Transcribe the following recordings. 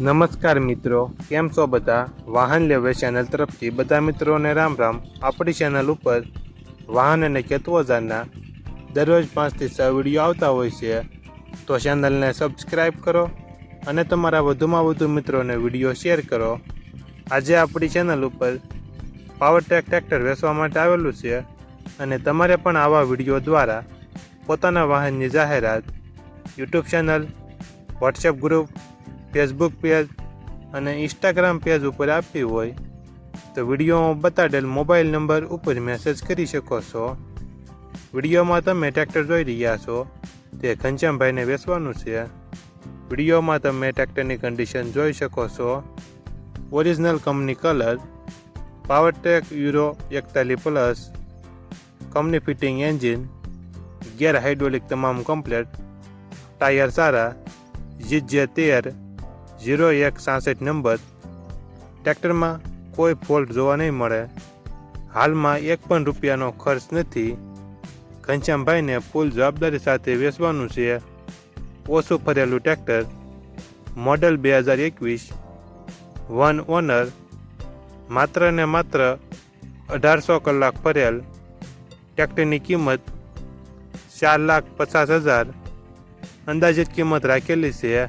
નમસ્કાર મિત્રો, કેમ છો બધા? વાહન લેવે ચેનલ તરફથી બધા મિત્રોને રામ રામ. આપણી ચેનલ ઉપર વાહન અને ખેત ઓજારના દરરોજ 5 થી 6 વિડીયો આવતા હોય છે, તો ચેનલને સબસ્ક્રાઈબ કરો અને તમારા વધુમાં વધુ મિત્રોને વિડીયો શેર કરો. આજે આપણી ચેનલ ઉપર પાવરટ્રેક ટ્રેક્ટર વેચવા માટે આવેલું છે અને તમારે પણ આવા વિડીયો દ્વારા પોતાના વાહનની જાહેરાત YouTube channel, WhatsApp group, Facebook page અને ઇન્સ્ટાગ્રામ પેજ ઉપર આપવી હોય તો વિડીયોમાં બતાડેલ મોબાઈલ નંબર ઉપર મેસેજ કરી શકો છો. વિડીયોમાં તમે ટ્રેક્ટર જોઈ રહ્યા છો તે ઘનશ્યામભાઈને વેચવાનું છે. વિડીયોમાં તમે ટ્રેક્ટરની કન્ડિશન જોઈ શકો છો. Original company colour, Powertrac euro 41+, company fitting engine, gear hydraulic તમામ કમ્પ્લેટ, ટાયર સારા, ZJ13 0166 નંબર. ટ્રેક્ટરમાં કોઈ ફોલ્ટ જોવા નહીં મળે. હાલમાં એક પણ રૂપિયાનો ખર્ચ નથી. ઘનશ્યામભાઈને ફૂલ જવાબદારી સાથે વેચવાનું છે. ઓછું ફરેલું ટ્રેક્ટર, મોડલ 2021, વન ઓનર, માત્ર ને માત્ર 1800 કલાક ફરેલ. ટ્રેક્ટરની કિંમત 4,50,000 અંદાજિત કિંમત રાખેલી છે.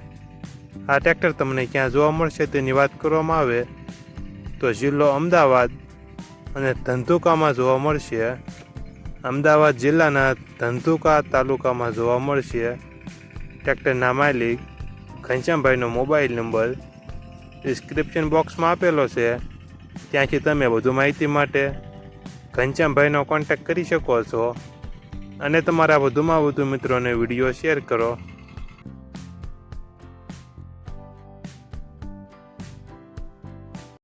આ ટ્રેક્ટર તમને ક્યાં જોવા મળશે તેની વાત કરવામાં આવે તો જિલ્લો અમદાવાદ અને ધંધુકામાં જોવા મળશે. અમદાવાદ જિલ્લાના ધંધુકા તાલુકામાં જોવા મળશે. ટ્રેક્ટરના માલિક ઘનશ્યામભાઈનો મોબાઈલ નંબર ડિસ્ક્રિપ્શન બોક્સમાં આપેલો છે, ત્યાંથી તમે વધુ માહિતી માટે ઘનશ્યામભાઈનો કોન્ટેક્ટ કરી શકો છો અને તમારા વધુમાં વધુ મિત્રોને વિડીયો શેર કરો.